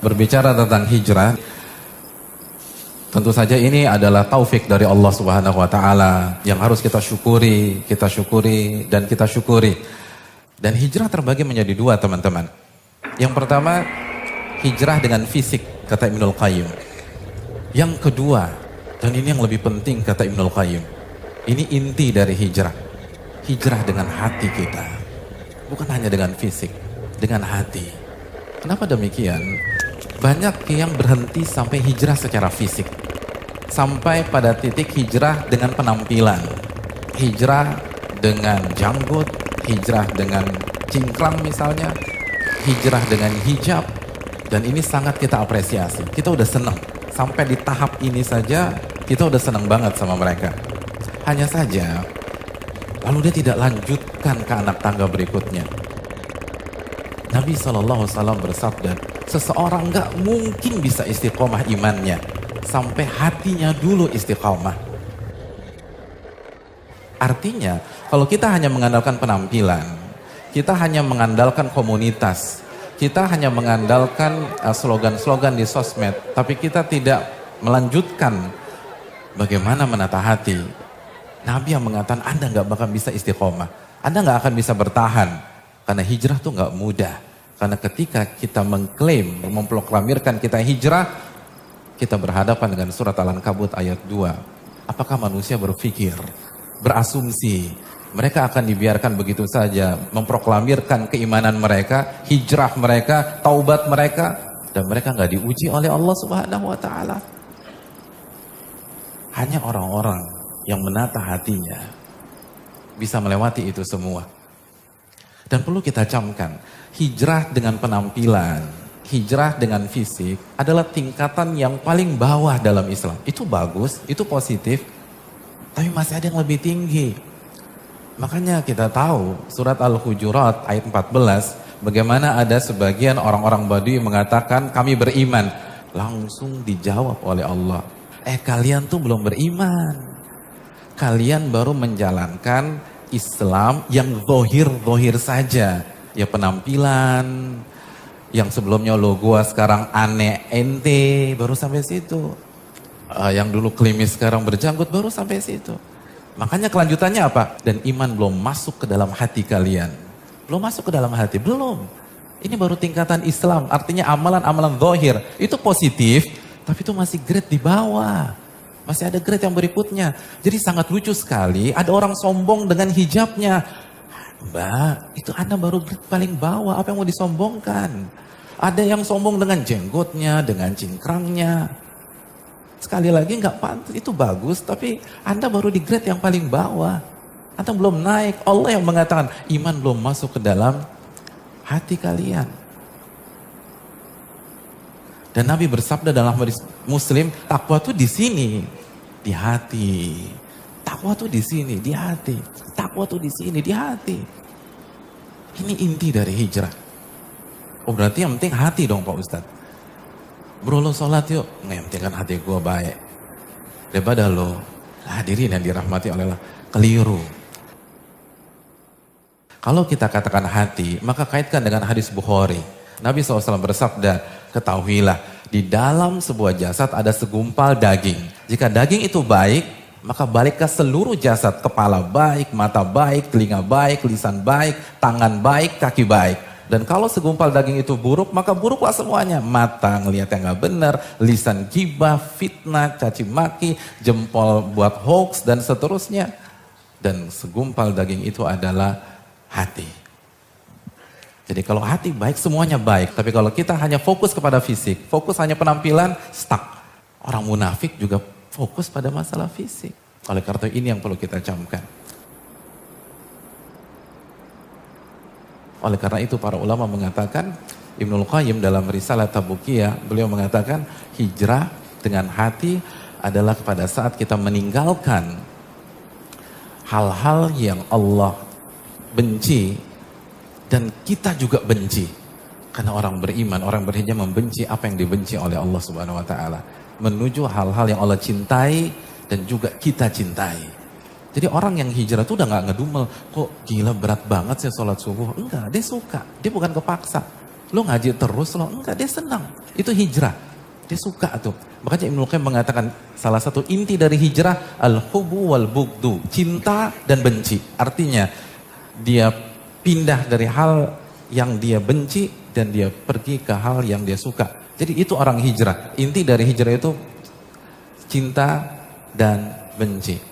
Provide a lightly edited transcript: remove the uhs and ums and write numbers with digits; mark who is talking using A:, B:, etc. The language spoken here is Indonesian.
A: Berbicara tentang hijrah, tentu saja ini adalah taufik dari Allah Subhanahu wa taala yang harus kita syukuri dan kita syukuri. Dan hijrah terbagi menjadi dua, teman-teman. Yang pertama, hijrah dengan fisik, kata Ibnul Qayyim. Yang kedua, dan ini yang lebih penting, kata Ibnul Qayyim, ini inti dari hijrah. Hijrah dengan hati kita. Bukan hanya dengan fisik, dengan hati. Kenapa demikian? Banyak yang berhenti sampai hijrah secara fisik. Sampai pada titik hijrah dengan penampilan. Hijrah dengan janggut, hijrah dengan cingkrang misalnya, hijrah dengan hijab. Dan ini sangat kita apresiasi. Kita udah senang. Sampai di tahap ini saja, kita udah senang banget sama mereka. Hanya saja, lalu dia tidak lanjutkan ke anak tangga berikutnya. Nabi SAW bersabda, seseorang gak mungkin bisa istiqomah imannya sampai hatinya dulu istiqomah. Artinya, kalau kita hanya mengandalkan penampilan, kita hanya mengandalkan komunitas, kita hanya mengandalkan slogan-slogan di sosmed, tapi kita tidak melanjutkan bagaimana menata hati. Nabi yang mengatakan, Anda gak bakal bisa istiqomah, Anda gak akan bisa bertahan. Karena hijrah tuh gak mudah. Karena ketika kita mengklaim, memproklamirkan kita hijrah, kita berhadapan dengan surat Al-Ankabut ayat 2. Apakah manusia berpikir, berasumsi, mereka akan dibiarkan begitu saja, memproklamirkan keimanan mereka, hijrah mereka, taubat mereka, dan mereka gak diuji oleh Allah Subhanahu wa taala. Hanya orang-orang yang menata hatinya bisa melewati itu semua. Dan perlu kita camkan, hijrah dengan penampilan, hijrah dengan fisik adalah tingkatan yang paling bawah dalam Islam. Itu bagus, itu positif, tapi masih ada yang lebih tinggi. Makanya kita tahu surat Al-Hujurat ayat 14, bagaimana ada sebagian orang-orang Badui mengatakan kami beriman. Langsung dijawab oleh Allah, kalian tuh belum beriman. Kalian baru menjalankan Islam yang zohir saja. Ya penampilan, yang sebelumnya lo gua sekarang aneh ente, baru sampai situ. Yang dulu klimis sekarang berjanggut, baru sampai situ. Makanya kelanjutannya apa? Dan iman belum masuk ke dalam hati kalian. Belum masuk ke dalam hati, belum. Ini baru tingkatan Islam, artinya amalan-amalan zohir. Itu positif, tapi itu masih grade di bawah. Masih ada grade yang berikutnya. Jadi sangat lucu sekali, ada orang sombong dengan hijabnya. Mbak, itu Anda baru grade paling bawah, apa yang mau disombongkan? Ada yang sombong dengan jenggotnya, dengan cingkrangnya. Sekali lagi nggak pantas, itu bagus, tapi Anda baru di grade yang paling bawah. Anda belum naik, Allah yang mengatakan iman belum masuk ke dalam hati kalian. Dan Nabi bersabda dalam hadis Muslim, takwa tuh di sini, di hati. Takwa tuh di sini, di hati. Takwa tuh di sini, di hati. Ini inti dari hijrah. Oh berarti yang penting hati dong Pak Ustadz. Bro lo sholat yuk, nggak yang penting kan hati gue baik. Daripada lo hadirin yang dirahmati oleh Allah, keliru. Kalau kita katakan hati, maka kaitkan dengan hadis Bukhari. Nabi SAW bersabda, ketahuilah, di dalam sebuah jasad ada segumpal daging. Jika daging itu baik, maka balik ke seluruh jasad. Kepala baik, mata baik, telinga baik, lisan baik, tangan baik, kaki baik. Dan kalau segumpal daging itu buruk, maka buruklah semuanya. Mata ngelihat yang gak benar, lisan gibah, fitnah, caci maki, jempol buat hoax, dan seterusnya. Dan segumpal daging itu adalah hati. Jadi kalau hati baik, semuanya baik. Tapi kalau kita hanya fokus kepada fisik, fokus hanya penampilan, stuck. Orang munafik juga fokus pada masalah fisik. Oleh karena ini yang perlu kita camkan. Oleh karena itu para ulama mengatakan, Ibnul Qayyim dalam Risalah Tabukiyah, beliau mengatakan hijrah dengan hati adalah pada saat kita meninggalkan hal-hal yang Allah benci, dan kita juga benci. Karena orang beriman, orang berhijrah membenci apa yang dibenci oleh Allah Subhanahu wa taala. Menuju hal-hal yang Allah cintai dan juga kita cintai. Jadi orang yang hijrah itu udah gak ngedumel, kok gila berat banget sih sholat subuh. Enggak, dia suka, dia bukan kepaksa. Lo ngaji terus lo, enggak, dia senang. Itu hijrah. Dia suka tuh. Makanya Ibnu Qayyim mengatakan salah satu inti dari hijrah al-hubbu wal bugdu, cinta dan benci. Artinya dia pindah dari hal yang dia benci dan dia pergi ke hal yang dia suka. Jadi itu orang hijrah. Inti dari hijrah itu cinta dan benci.